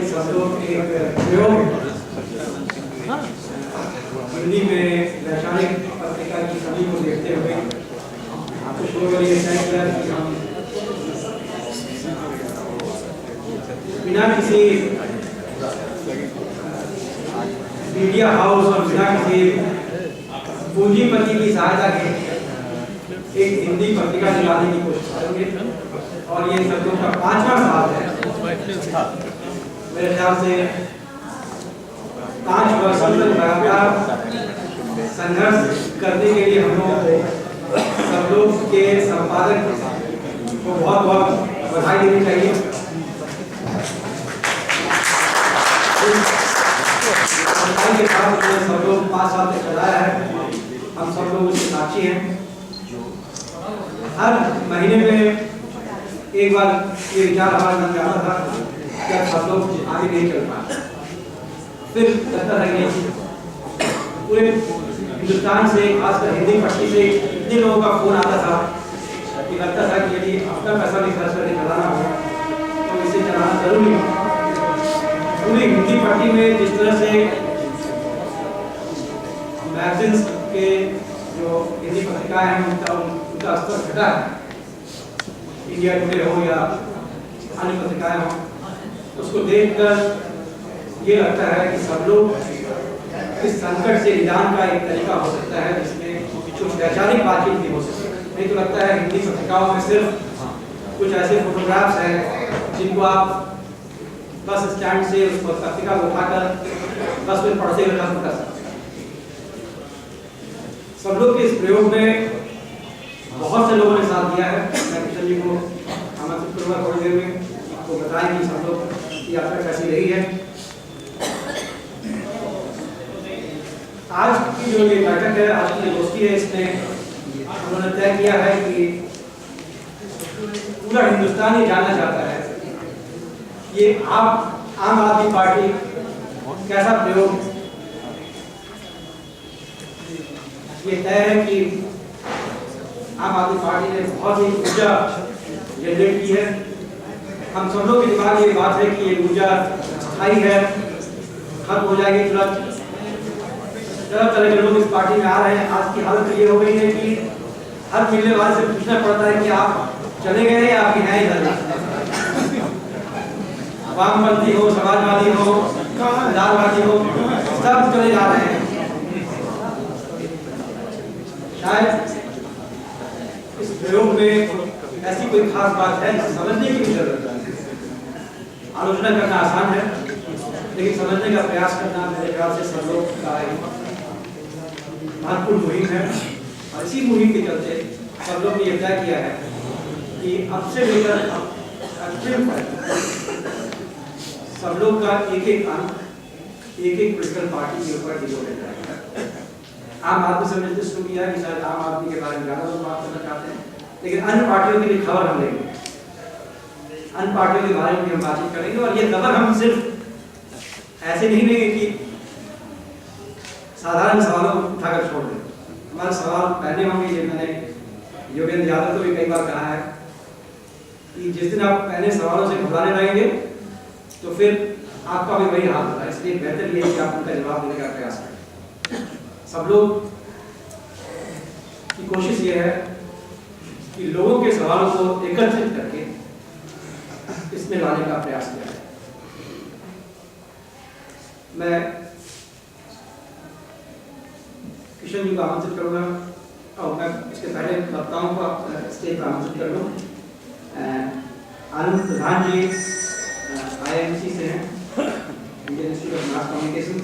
सब लोग एक प्रयोग हिंदी में वैचारिक पत्रिका की छवि को देखते हुए कुछ लोगों ने तय किया कि हम बिना किसी मीडिया हाउस और बिना किसी पूंजीपति की सहायता के एक हिंदी पत्रिका निकालने की कोशिश करेंगे और ये सब लोग का 5वां साल है। मेरे ख्याल से 5 वर्षों तक लगातार संघर्ष करने के लिए हम लोगों को सब लोग के संपादक को बहुत बहुत बधाई देनी चाहिए। के साथ सब लोग 5 साल तक चलाया है, हम सब लोग उसके साक्षी हैं। हर महीने में एक बार ये विचार हमारे मन में आता था कि अब सब लोग आगे नहीं चल पाए, फिर लगता था कि पूरे हिंदुस्तान से खासकर हिंदी पट्टी से इतने लोगों का फोन आता था कि लगता था कि यदि अपना पैसा भी खर्च करके चलाना हो तो इसे चलाना जरूरी है। पूरी हिंदी पट्टी में जिस तरह से मैगजीन्स के जो हिंदी पत्रिकाएं हैं उनका स्तर घटा है, इंडिया टुडे हो या अन्य पत्रिकाएं हो, उसको देखकर ये लगता है कि सब लोग इस संकट से निदान का एक तरीका हो सकता है जिसमें कुछ वैचारिक बातचीत भी हो सकती है। नहीं तो लगता है हिंदी पत्रिकाओं में सिर्फ कुछ ऐसे फोटोग्राफ्स हैं जिनको आप बस स्टैंड से उस पत्रिका को उठाकर बस में पढ़ते हुए खत्म कर सकते हैं। सब लोग के इस प्रयोग में बहुत से लोगों ने साथ दिया है। मैं किशन जी को आमंत्रित करूंगा थोड़ी देर में, आपको बताएं कि सब लोग की यात्रा कैसी रही है। आज की जो ये बैठक है, आज की दोस्ती है, इसमें उन्होंने तय किया है कि पूरा हिंदुस्तान ये जानना चाहता है ये आम आदमी पार्टी कैसा प्रयोग। ये तय है कि आम आदमी पार्टी ने बहुत ही ऊर्जा जनरेट की है। हम सब लोग के दिमाग में ये बात है कि ये ऊर्जा स्थायी है, खत्म हो जाएगी तुरंत। तरह तरह के लोग इस पार्टी में आ रहे हैं। आज की हालत ये हो गई है कि हर मिलने वाले से पूछना पड़ता है कि आप चले गए या आपकी हैं इधर। वामपंथी हो, समाजवादी हो, लालवादी हो, सब चले जा रहे हैं। शायद इस प्रयोग में ऐसी कोई खास बात है जिसे समझने की भी जरूरत है। आलोचना करना आसान है, लेकिन समझने का प्रयास करना मेरे ख्याल से सब लोग का महत्वपूर्ण मुहिम है। और इसी मुहिम के चलते सब लोग ने यह तय किया है कि अब से लेकर अंतिम सब लोग का एक अंक एक पोलिटिकल पार्टी के ऊपर डिबेट जाएगा। आम आदमी से मैंने शुरू किया कि शायद आम आदमी के बारे में ज़्यादा लोग बात करना चाहते हैं, लेकिन अन्य पार्टियों की भी खबर हम लेंगे, अन्य पार्टियों के बारे में भी हम बातचीत करेंगे। और ये खबर हम सिर्फ ऐसे नहीं लेंगे कि साधारण सवालों को उठाकर छोड़ दें। हमारे सवाल पहले होंगे, ये मैंने योगेंद्र यादव को भी कई बार कहा है कि जिस दिन आप पहले सवालों से घबराने लगेंगे तो फिर आपका भी वही हाल होगा। इसलिए बेहतर ये है कि आप उनका जवाब देने का प्रयास करें। सब लोग की कोशिश ये है कि लोगों के सवालों को एकत्रित करके इसमें लाने का प्रयास किया जाए। मैं किशन जी को आमंत्रित करूंगा और मैं इसके पहले वक्ताओं को स्टेज पर आमंत्रित कर लूँ। आनंद प्रधान जी IIMC से हैं, Indian institute of mass communication.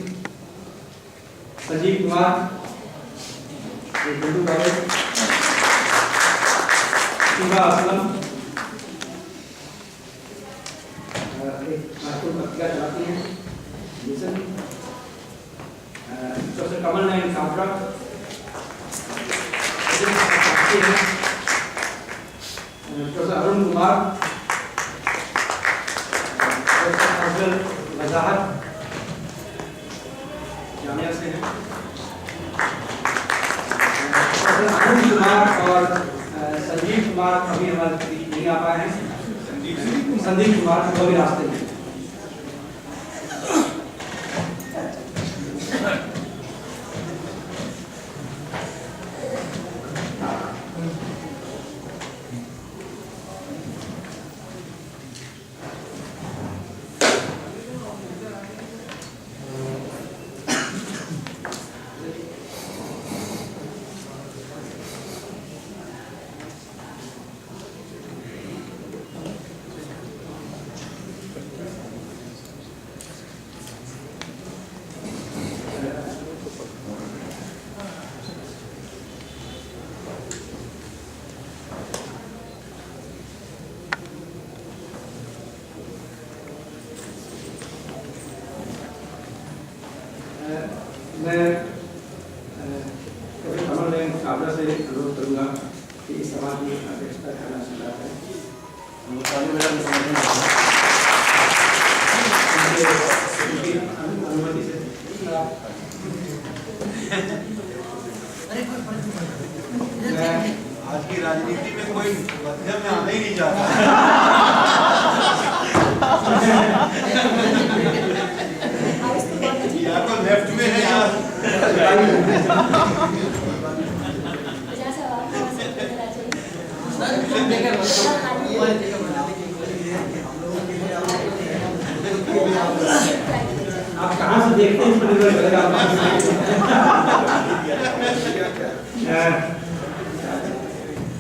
Sanjeev Kumar Guddu Babu, Shiva Aslam एक महत्वपूर्ण पत्रिका चलाती हैं, professor Kamal Nayan Kabra, professor Arun Kumar, professor Wajahat Jamia से हैं, प्रोफेसर अरुण कुमार और संजीव कुमार अभी हमारे बीच नहीं आ पाए हैं। संदीप कुमार वो भी रास्ते में। मैं कमल ने काबरा से अनुरोध करूँगा कि इस सभा की अध्यक्षता करना चाहता है। अनुमति से आज की राजनीति में कोई मध्यम में आना ही नहीं चाहता। या तो लेफ्ट में है या आप कहाँ से देखते हैं इस पर निर्भर करेगा।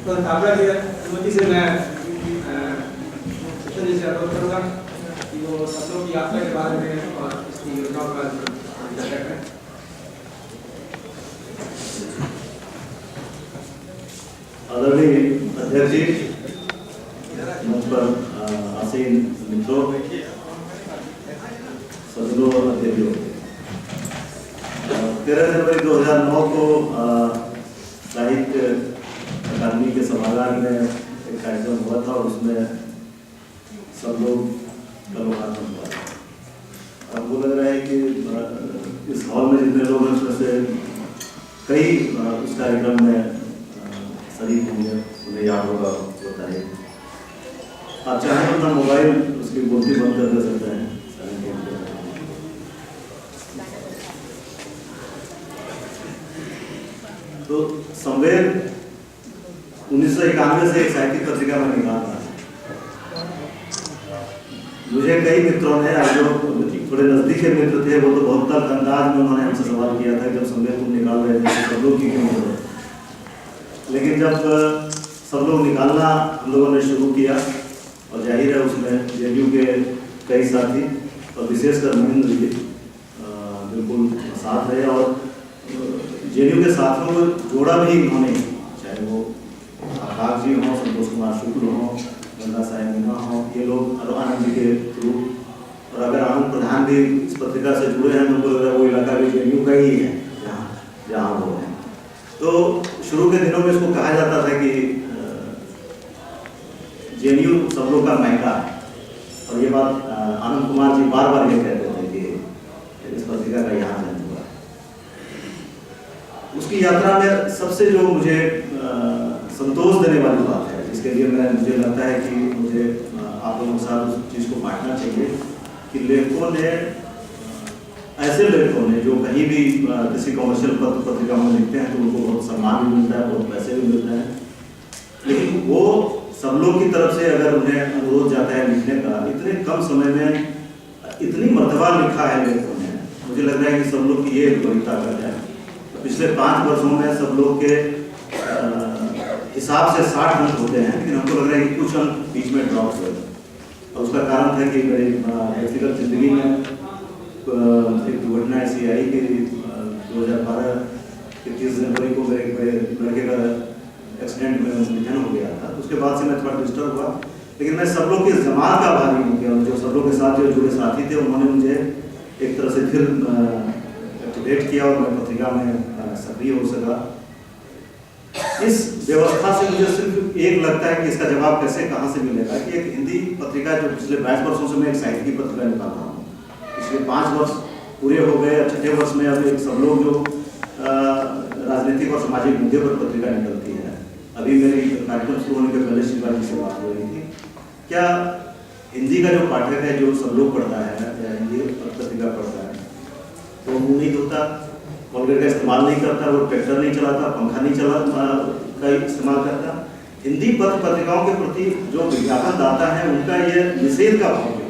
तो काबरा की अनुमति से मैं सचिन जी से अनुरोध करूँगा कि वो सत्रों की यात्रा के बारे में और इसकी योजनाओं का चर्चा करें। आदरणीय अध्यक्ष जी, मंच पर आसीन मित्रों, सदनों, अतिथियों, 13 जनवरी 2009 को साहित्य अकादमी के सभागार में एक कार्यक्रम हुआ था और उसमें सब लोग का लोकार्पण हुआ था। हमको लग रहा है कि इस हॉल में जितने लोग हैं उसमें से कई उस कार्यक्रम में शरीक होंगे, उन्हें याद होगा बताइए। आप चाहें तो अपना मोबाइल उसकी बोलती बंद कर दे सकते हैं। तो संवेद 1991 से एक साहित्यिक पत्रिका में निकाल रहा है। मुझे कई मित्रों ने, जो थोड़े नजदीक के मित्र थे, वो तो बहुत तल्ख अंदाज में उन्होंने हमसे सवाल किया था जब संवेद तुम निकाल रहे थे सब लोग की क्यों हो। लेकिन जब सब लोग निकालना हम लोगों ने शुरू किया और जाहिर है उसमें जेडीयू के कई साथी और विशेषकर महेंद्र जी बिल्कुल साथ रहे और जेडीयू के साथियों को जोड़ा भी उन्होंने, चाहे वो आकाश जी हों, संतोष कुमार शुक्ल हों, गंगा साहेब मीना हों, ये लोग आनंद जी के थ्रू, और अगर आनंद प्रधान भी इस पत्रिका से जुड़े हैं तो उनको लग रहा है वो इलाका भी जेडीयू का ही है जहाँ वो है। तो शुरू के दिनों में इसको कहा जाता था कि जेडीयू सब लोग का महंगा है, और ये बात आनंद कुमार जी बार बार ये कहते थे कि इस पत्रिका का यहाँ जन्म हुआ। उसकी यात्रा में सबसे जो मुझे संतोष देने वाली बात है, जिसके लिए मुझे लगता है कि मुझे आप लोगों के साथ उस चीज़ को बांटना चाहिए कि लेखकों ने, ऐसे लेखकों ने जो कहीं भी किसी कमर्शियल पत्रिका में लिखते हैं तो उनको बहुत सम्मान भी मिलता है, बहुत पैसे भी मिलते हैं, लेकिन वो सब लोग की तरफ से अगर उन्हें अनुरोध जाता है लिखने का, इतने कम समय में इतनी मर्तबा लिखा है लेखकों ने, मुझे लग रहा है कि सब लोग की ये बड़ी ताकत है। पिछले 5 वर्षों में सब लोग के हिसाब से 60 अंक होते हैं, लेकिन हमको लग रहा है कि कुछ अंक बीच में ड्रॉप हुए, और उसका कारण था कि मेरी व्यक्तिगत जिंदगी में एक दुर्घटना ऐसी आई कि 2012 के 30 जनवरी को मेरे लड़के का एक्सीडेंट में निधन हो गया था। उसके बाद से मैं थोड़ा डिस्टर्ब हुआ, लेकिन मैं सब लोग की जमात का आभारी हूँ कि जो सब लोग के साथ जो जुड़े साथी थे उन्होंने मुझे एक तरह से फिर एक्टिवेट किया और मैं पत्रिका में सक्रिय हो सका। इस व्यवस्था से मुझे सिर्फ एक लगता है कि इसका जवाब कैसे कहाँ से मिलेगा कि एक हिंदी पत्रिका जो पिछले 22 वर्षों से मैं एक साहित्य की पत्रिका निकाल रहा हूँ, पिछले 5 वर्ष पूरे हो गए, 6ठे वर्ष में अब एक सब लोग जो राजनीतिक और सामाजिक मुद्दे पर पत्रिका निकलती है। अभी मेरी कार्यक्रम शुरू होने के पहले शिवराज जी से बात हो रही थी, क्या हिंदी का जो पाठक है जो सब लोग पढ़ता है या हिंदी पत्रिका पढ़ता है वो मुँह नहीं धोता, कॉलगेट का इस्तेमाल नहीं करता, वो ट्रैक्टर नहीं चलाता, पंखा नहीं चला का इस्तेमाल करता। हिंदी पत्रिकाओं के प्रति जो विज्ञापन दाता है उनका ये निषेध का भाव है,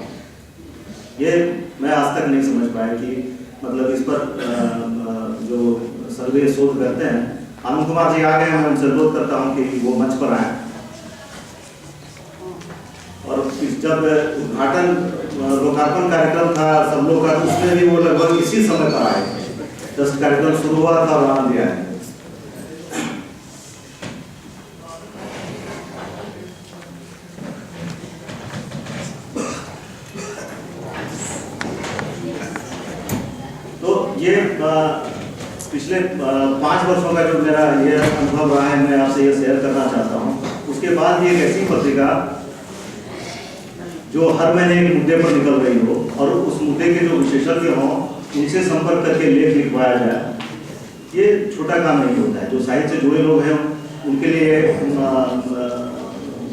ये मैं आज तक नहीं समझ पाया कि मतलब इस पर जो सर्वे शोध करते हैं। आनंद कुमार जी आ गए, मैं उनसे अनुरोध करता हूँ कि वो मंच पर आए, और जब उद्घाटन लोकार्पण कार्यक्रम था सब लोग का, उसमें भी वो लगभग इसी समय पर आए, जब कार्यक्रम शुरू हुआ था और आनंद दिया है। तो ये पिछले 5 वर्षों का जो मेरा ये अनुभव रहा है, मैं आपसे ये शेयर करना चाहता हूँ। उसके बाद ये एक ऐसी पत्रिका जो हर महीने एक मुद्दे पर निकल रही हो और उस मुद्दे के जो विशेषज्ञ हों उनसे संपर्क करके लेख लिखवाया जाए, ये छोटा काम नहीं होता है। जो साहित्य से जुड़े लोग हैं उनके लिए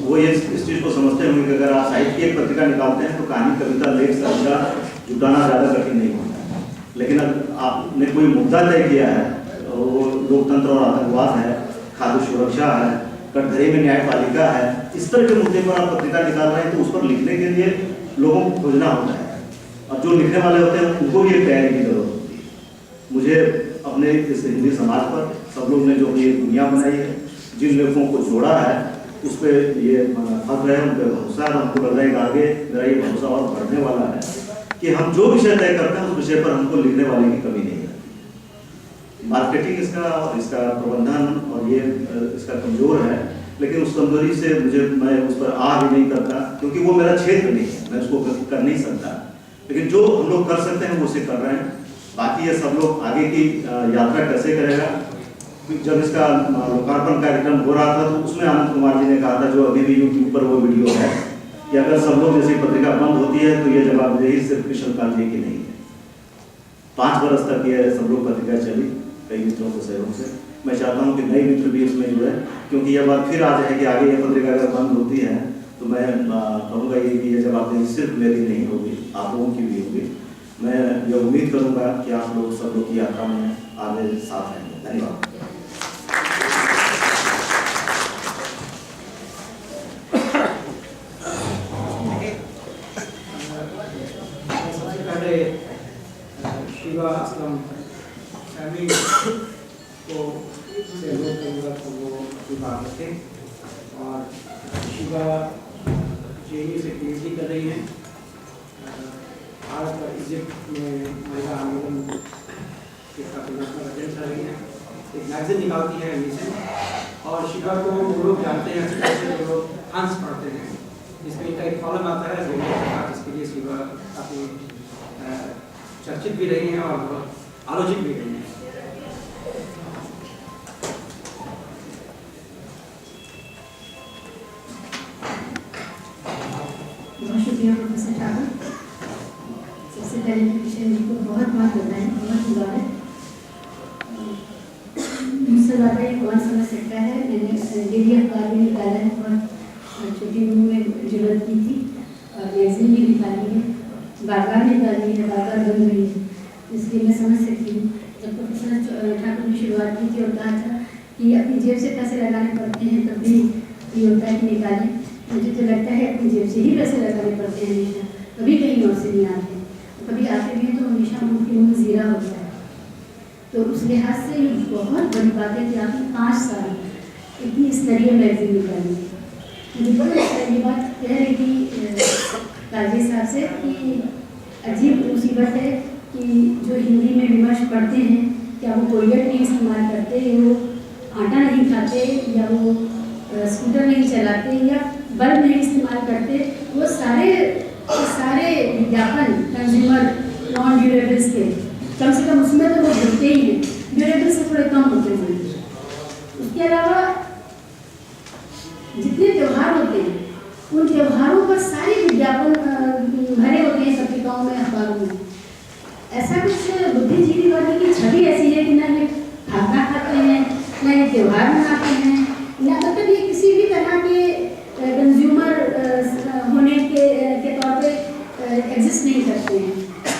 वो ये इस चीज़ को समझते होंगे कि अगर आप साहित्य की एक पत्रिका निकालते हैं तो कहानी, कविता, लेख, कविता जुटाना ज़्यादा कठिन नहीं होता है। लेकिन अगर आपने कोई मुद्दा तय किया है, वो लोकतंत्र और आतंकवाद है, खाद्य सुरक्षा है, कटघरे में न्यायपालिका है, इस तरह के मुद्दे पर आप पत्रिका निकाल रहे हैं तो उस पर लिखने के लिए लोगों को खोजना होता है और जो लिखने वाले होते हैं उनको भी एक तैयारी की जरूरत होती है। मुझे अपने इस हिंदी समाज पर सब लोग ने जो ये दुनिया बनाई है, जिन लेखों को जोड़ा है, उस पर ये फख्र है, उन पर भरोसा है। हमको लग रहा है कि आगे मेरा ये भरोसा और बढ़ने वाला है कि हम जो विषय तय करते हैं उस विषय पर हमको लिखने वाले की कमी नहीं है। मार्केटिंग इसका और इसका प्रबंधन और ये इसका कमजोर है, लेकिन उस कमजोरी से मैं उस पर आ भी नहीं करता क्योंकि वो मेरा क्षेत्र नहीं है, मैं उसको कर नहीं सकता। लेकिन जो हम लोग कर सकते हैं वो उसे कर रहे हैं। बाकी ये सब लोग आगे की यात्रा कैसे करेगा। जब इसका लोकार्पण कार्यक्रम हो रहा था तो उसमें आनंद कुमार जी ने कहा था, जो अभी भी यूट्यूब पर वो वीडियो है, कि अगर सब लोग जैसी पत्रिका बंद होती है तो ये जवाबदेही सिर्फ कृष्णकांत जी की नहीं है। 5 वर्ष तक ये सब लोग पत्रिका चली कई मित्रों के सहयोग से। मैं चाहता हूँ कि नए मित्र भी इसमें जुड़े, क्योंकि यह बात फिर आ जाए कि आगे ये पत्रिका अगर बंद होती है तो मैं कहूँगा ये जवाबदेही सिर्फ मेरी नहीं होगी, आप लोगों की भी होगी। मैं ये उम्मीद करूँगा कि आप लोग सब लोग की यात्रा में आगे साथ रहेंगे। धन्यवाद। सबसे पहले शिवा असलम फैमिली को सहयोग करूँगा तो वो विभाग थे और शिवा जेएनयू से पीएचडी कर रही हैं। भारत और इजिप्ट में महिला आंदोलन के खातिर अटेंड कर रही हैं। एक मैगजीन निकालती है मिशन, और शिवा को वो लोग जानते हैं अच्छी तरह से, जो लोग हंस पढ़ते हैं, जिसमें इनका एक कॉलम आता है जिसके लिए शिवा काफ़ी चर्चित भी रही हैं और बहुत आलोचित भी रही हैं। बहुत शुक्रिया प्रोफेसर ठाकुर। सबसे पहले किशन जी को बहुत बहुत बधाई, बहुत मुबारक। मुझसे ज़्यादा ये कौन समझ सकता है, मैंने डेली अखबार में निकाला है, बहुत छोटी उम्र में जरूरत की थी, और मैगजीन भी निकाली है, बार निकाली है, बार बन रही है, इसलिए मैं समझ सकती हूँ। जब प्रोफेसर ठाकुर ने शुरुआत की थी और कहा था कि अपनी जेब से पैसे लगाने पड़ते हैं तब भी ये होता है कि निकालें, मुझे तो लगता है अपनी जेब से ही पैसे लगाने पड़ते हैं हमेशा, कभी कहीं और से नहीं आते, कभी आते भी हैं तो हमेशा मुमकिन में ज़ीरा होता है। तो उस लिहाज से ये बहुत बड़ी बात है कि आपने 5 साल इतनी स्तरीय मैगजीन निकाली है। मुझे बड़ा ये बात कह रही थी काजी साहब से कि अजीब मुसीबत है कि जो हिंदी में विमर्श पढ़ते हैं, क्या वो कोयलट नहीं इस्तेमाल करते, वो आटा नहीं खाते, या वो स्कूटर नहीं चलाते, या बल्ब नहीं इस्तेमाल करते, वो सारे विज्ञापन कंज्यूमर नॉन ड्यूरेबल्स के, कम से कम उसमें तो वो जुड़ते ही हैं, ड्यूरेबल्स से थोड़े कम होते हैं। उसके अलावा जितने त्यौहार होते हैं उन त्योहारों पर सारे विज्ञापन भरे होते हैं पत्रिकाओं में, अखबारों में। ऐसा कुछ बुद्धिजीवी वर्ग की छवि ऐसी है कि ना ये खाना खाते हैं, ना ये त्यौहार मनाते हैं, ना मतलब ये किसी भी तरह के कंज्यूमर होने के तौर पे एग्जिस्ट नहीं करते हैं।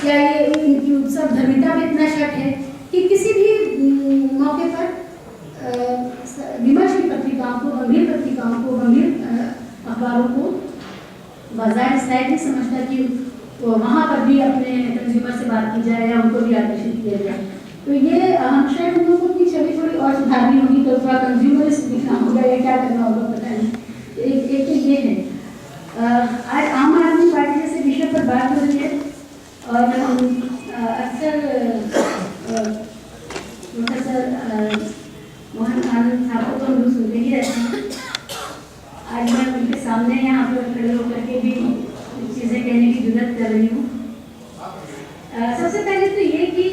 या ये इनकी उत्सव धर्मिता में इतना शक है कि किसी भी मौके पर विमर्श की पत्रिकाओं को, गंभीर पत्रिकाओं को, गंभीर अखबारों को बाजार शायद नहीं समझता कि वहाँ पर भी अपने कंज्यूमर से बात की जाए या उनको भी आकर्षित किया जाए। तो ये हम शायद उन लोगों की छवि थोड़ी और सुधारनी होगी, तो थोड़ा कंज्यूमरिस्ट दिखना होगा या क्या करना होगा पता नहीं। एक तो ये है। आज आम आदमी पार्टी जैसे विषय पर बात हो रही है और अक्सर प्रोफेसर मोहन आनंद ठाकुर को हम सुनते ही रहते हैं। आज मैं उनके सामने यहाँ पर खड़े होकर के भी चीज़ें कहने की जरूरत कर रही हूँ। सबसे पहले तो ये कि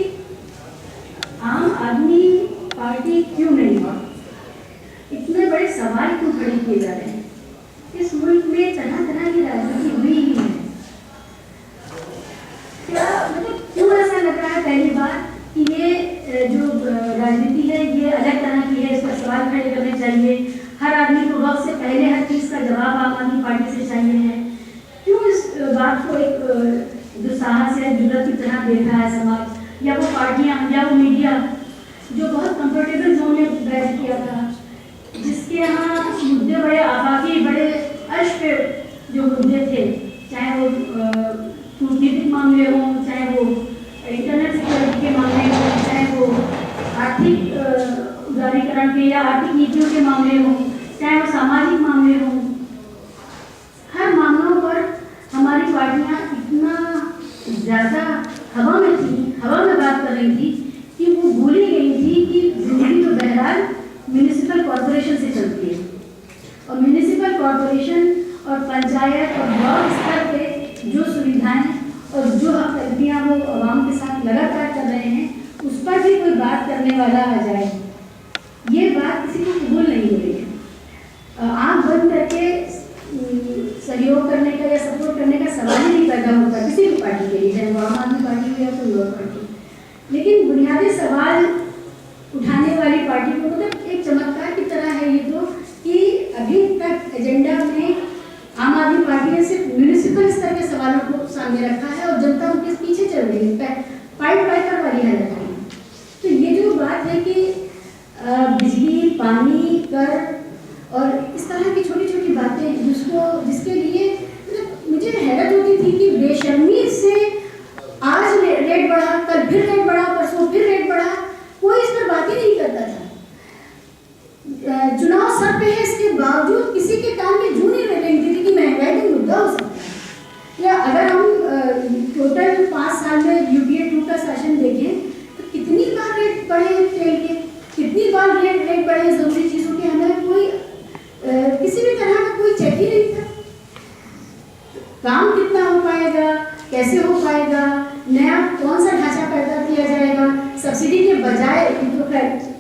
आदमी पार्टी क्यों नहीं हुआ? इतने बड़े सवाल क्यों खड़े किए जा रहे हैं? इस मुल्क में तरह तरह की राजनीति हुई ही है। क्या मतलब क्यों ऐसा लग रहा है पहली बार कि ये जो राजनीति है ये अलग तरह की है, इस पर सवाल खड़े करने चाहिए, हर आदमी को वक्त से पहले हर चीज़ का जवाब आम आदमी पार्टी से चाहिए है? क्यों इस बात को एक दुस्साहस है, जुर्रत की तरह देख रहा है समाज, या वो पार्टियां या वो मीडिया जो बहुत कंफर्टेबल जोन में बैठ किया था, जिसके यहाँ मुद्दे बड़े आफाकी, बड़े अर्श पे जो मुद्दे थे, चाहे वो कूटनीतिक मामले हों, चाहे वो इंटरनेट सिक्योरिटी के मामले हों, चाहे वो आर्थिक उदारीकरण के या आर्थिक नीतियों के मामले हों, चाहे वो सामाजिक मामले हों, हर मामलों पर हमारी पार्टियां इतना ज़्यादा हवा में थी, हवा में बात कर रही थी कि वो भूल ही गई थी कि जिंदगी तो बहरहाल म्यूनिसिपल कॉरपोरेशन से चलती है, और म्यूनिसिपल कॉरपोरेशन और पंचायत और ब्लॉक स्तर पे जो सुविधाएं और जो हमदर्दियाँ वो आवाम के साथ लगातार कर रहे हैं, उस पर भी कोई बात करने वाला आ जाए, ये बात किसी को कबूल नहीं हो रही है। आँख बंद करके सहयोग करने का या सपोर्ट करने का सवाल ही नहीं पैदा होता किसी भी पार्टी के लिए, चाहे वो आम आदमी पार्टी हो या कोई और पार्टी। लेकिन बुनियादी सवाल उठाने वाली पार्टी को मतलब एक चमत्कार की तरह है ये तो, कि अभी तक एजेंडा में आम आदमी पार्टी ने सिर्फ म्यूनिसिपल स्तर के सवालों को सामने रखा है और जनता उनके पीछे चल रही है, पाइप वाइपर वाली हालत है। तो ये जो बात है कि बिजली, पानी, कर और इस तरह की छोटी छोटी बातें जिसके लिए मतलब मुझे हैरत होती थी कि बेशर्मी से आज रेट बढ़ा, कल फिर रेट बढ़ा, परसों फिर रेट बढ़ा, कोई इस पर बात ही नहीं करता था। चुनाव सर पे है, इसके बावजूद किसी के कान में जूं नहीं लगती थी कि महंगाई का मुद्दा हो सकता है। या अगर हम टोटल 5 साल में यूपीए 2 का शासन देखें तो कितनी बार रेट बढ़े तेल के, कितनी बार रेट बढ़े जरूरी चीज़ों के, हमें कोई किसी भी तरह का कोई चेक ही नहीं था। काम कितना हो पाएगा, कैसे हो पाएगा, नया कौन सा ढांचा पैदा किया जाएगा, सब्सिडी के बजाय, तो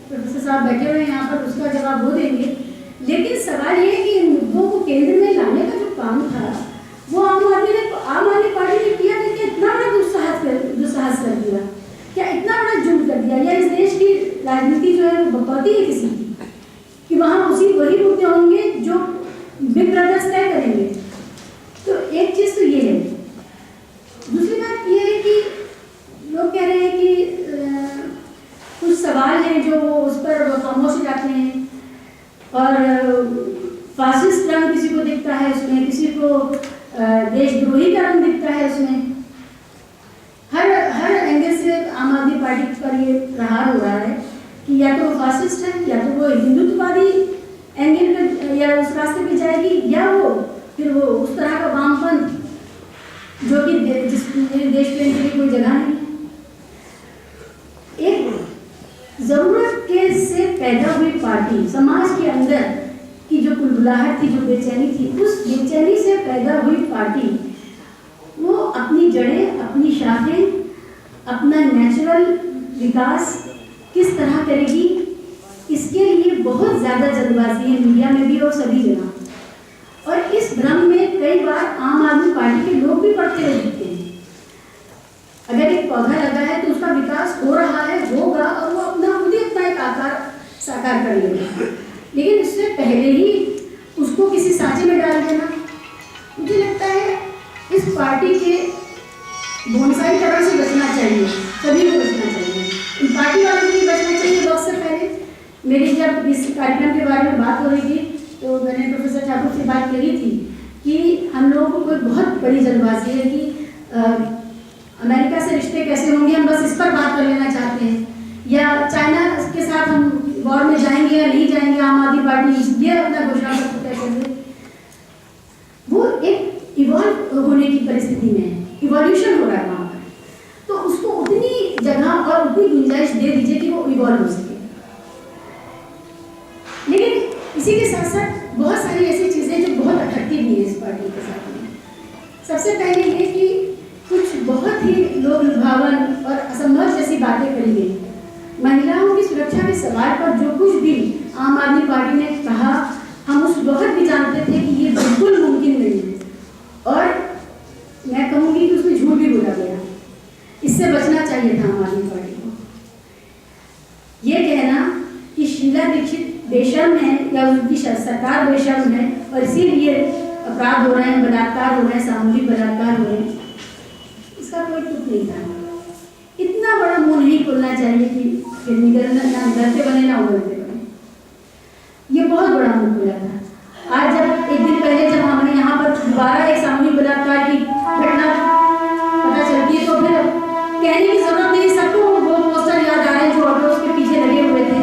प्रोफेसर साहब बैठे हुए हैं यहाँ पर, उसका जवाब वो देंगे। लेकिन सवाल ये है कि इन मुद्दों को केंद्र में लाने का जो काम था वो आम आदमी पार्टी ने किया, लेकिन इतना बड़ा दुस्साहस कर दिया, क्या इतना बड़ा जुर्म कर दिया, या इस देश की राजनीति जो है वो बकौती है किसी की, कि वहाँ वही मुद्दे होंगे जो बिग ब्रदर्स तय करेंगे। तो एक चीज़ तो ये है। दूसरी बात ये है कि लोग कह रहे हैं कि कुछ सवाल हैं जो उस पर खामोश हो जाते हैं, और फासिस्ट रंग किसी को दिखता है उसमें, किसी को देशद्रोही का रंग दिखता है उसमें। हर एंगल से आम आदमी पार्टी पर ये प्रहार हो रहा है कि या तो वो फासिस्ट है, या तो वो हिंदुत्ववादी एंगल पे या उस रास्ते पे जाएगी, या फिर वो उस तरह का वामपंथ जो कि जिस देश प्रेम के लिए कोई जगह नहीं है। एक जरूरत के से पैदा हुई पार्टी, समाज के अंदर की जो कुलबुलाहट थी, जो बेचैनी थी, उस बेचैनी से पैदा हुई पार्टी वो अपनी जड़ें, अपनी शाखें, अपना नेचुरल विकास किस तरह करेगी, इसके लिए बहुत ज़्यादा जल्दबाजी है मीडिया में भी और सभी जगह। और इस भ्रम में कई बार आम आदमी पार्टी के लोग भी पड़ते हुए दिखते हैं। अगर एक पौधा लगा है तो उसका विकास हो रहा है, होगा, और वो खुद ही अपना एक आकार साकार कर लेगा, लेकिन इससे पहले ही उसको किसी सांचे में डाल देना, मुझे लगता है इस पार्टी के बोनसाई तरह से बचना चाहिए, सभी को बचना चाहिए, इन पार्टी वालों को भी बचना चाहिए। वक्त से पहले मेरी जब इस कार्यक्रम के बारे में बात हो रही थी तो मैंने प्रोफेसर ठाकुर से बात करी थी कि हम लोगों को कोई बहुत बड़ी जल्दबाजी है कि अमेरिका से रिश्ते कैसे होंगे, हम बस इस पर बात कर लेना चाहते हैं, या चाइना के साथ हम वॉर में जाएंगे या नहीं जाएंगे, आम आदमी पार्टी ये अपना घोषणा पत्र तय कर दे। वो एक इवॉल्व होने की परिस्थिति में है, इवोल्यूशन हो रहा है वहाँ पर, तो उसको उतनी जगह और उतनी गुंजाइश दे दीजिए कि वो इवॉल्व हो सके। लेकिन इसी के साथ साथ बहुत सारी ऐसी चीज़ें जो बहुत अट्रैक्टिव भी है इस पार्टी के साथ में। सबसे पहले ये कि कुछ बहुत ही लोक लुभावन और असंभव जैसी बातें करी गई, महिलाओं की सुरक्षा के सवाल पर जो कुछ भी आम आदमी पार्टी ने कहा, हम उस वक्त भी जानते थे कि ये बिल्कुल मुमकिन नहीं है और मैं कहूँगी कि उसमें झूठ भी बोला गया। इससे बचना चाहिए था आम आदमी पार्टी को। ये कहना कि शीला दीक्षित बेशर्म है या उनकी सरकार बेशर्म है और इसीलिए अपराध हो रहे हैं, बलात्कार हो रहे हैं, सामूहिक बलात्कार हो रहे हैं, इसका कोई तुक नहीं था। इतना बड़ा मुंह नहीं खोलना चाहिए कि निगलते बने ना उगलते बने। ये बहुत बड़ा मुंह खोला था। आज जब एक दिन पहले जब हमें यहाँ पर दोबारा एक सामूहिक बलात्कार की घटना पता चलती है तो फिर कहने की जरूरत नहीं। सबको वो पोस्टर याद आ रहे हैं जो ऑटो के पीछे लगे हुए थे,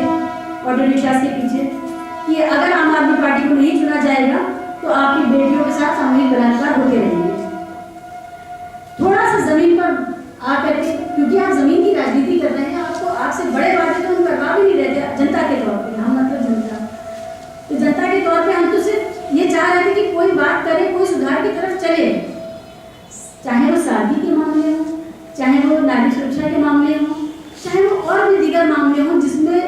ऑटो रिक्शा के पीछे, कि अगर आम आदमी पार्टी को नहीं चुना जाएगा तो आपकी बेटियों के साथ सामूहिक बलात्कार होते रहेंगे। थोड़ा सा जमीन पर आकर के, क्योंकि आप जमीन की राजनीति कर रहे हैं, आपको आपसे बड़े वादे तो हम करवा भी नहीं रहते जनता के तौर पे। हम मतलब जनता, तो जनता के तौर पे हम तो सिर्फ ये चाह रहे थे कि कोई बात करे, कोई सुधार की तरफ चले, चाहे वो शादी के मामले हो, चाहे वो नारी सुरक्षा के मामले हो, चाहे वो और भी दीगर मामले हो जिसमें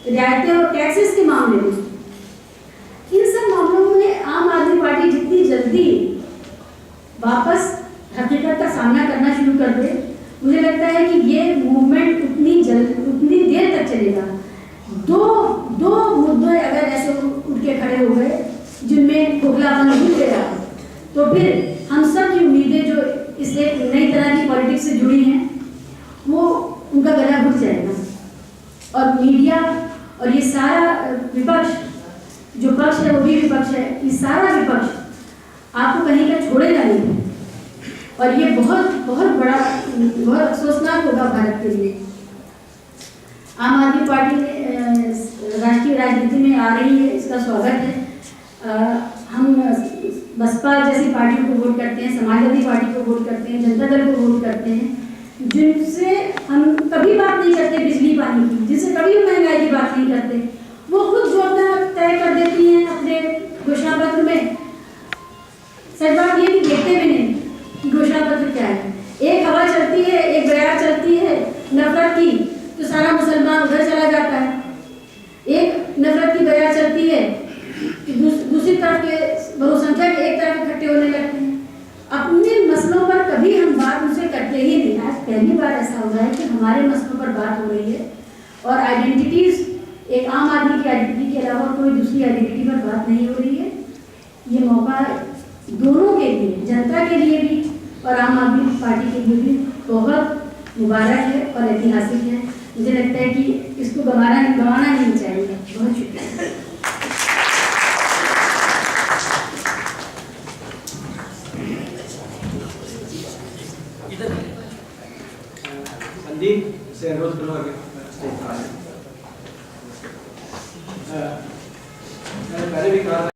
रियायतें और टैक्सेस के मामले हो। इन सब मामलों में आम आदमी पार्टी जितनी जल्दी वापस हकीकत का सामना करना शुरू कर दे, मुझे लगता है कि ये मूवमेंट उतनी देर तक चलेगा। दो मुद्दे अगर ऐसे उठ के खड़े हो गए जिनमें खोखलापन नहीं दे रहा, तो फिर हम सब की उम्मीदें जो इस एक नई तरह की पॉलिटिक्स से जुड़ी हैं, वो उनका गला घुट जाएगा। और मीडिया और ये सारा विपक्ष, जो पक्ष है वो भी विपक्ष है, ये सारा विपक्ष आपको कहीं का छोड़ेगा नहीं। और ये बहुत बहुत बड़ा, बहुत अफसोसनाक होगा भारत के लिए। आम आदमी पार्टी राष्ट्रीय राजनीति में आ रही है, इसका स्वागत है। हम बसपा जैसी पार्टियों को वोट करते हैं, समाजवादी पार्टी को वोट करते हैं, जनता दल को वोट करते हैं, जिनसे हम कभी बात नहीं करते बिजली पानी की, जिनसे कभी महंगाई की बात नहीं करते। वो खुद जो अपना तय कर देती हैं अपने घोषणा पत्र में। सच बात ये कि देखते भी नहीं कि घोषणा पत्र क्या है। एक हवा चलती है, एक बयार चलती है नफरत की, तो सारा मुसलमान उधर चला जाता है। एक नफरत की बयार चलती है, दूसरी तरफ के बहुसंख्यक एक तरफ इकट्ठे होने लगते हैं। अपने मसलों पर कभी हम बात उनसे करते ही नहीं। आज पहली बार ऐसा हो रहा है कि हमारे मसलों पर बात हो रही है और आइडेंटिटीज, एक आम आदमी की आइडेंटिटी के अलावा कोई दूसरी आइडेंटिटी पर बात नहीं हो रही है। ये मौका दोनों के लिए, जनता के लिए भी और आम आदमी पार्टी के लिए भी बहुत मुबारक है और ऐतिहासिक है। मुझे लगता है कि इसको गंवाना नहीं चाहिए। बहुत शुक्रिया। संदीप से अनुरोध करूँगा कि मैंने पहले भी कहा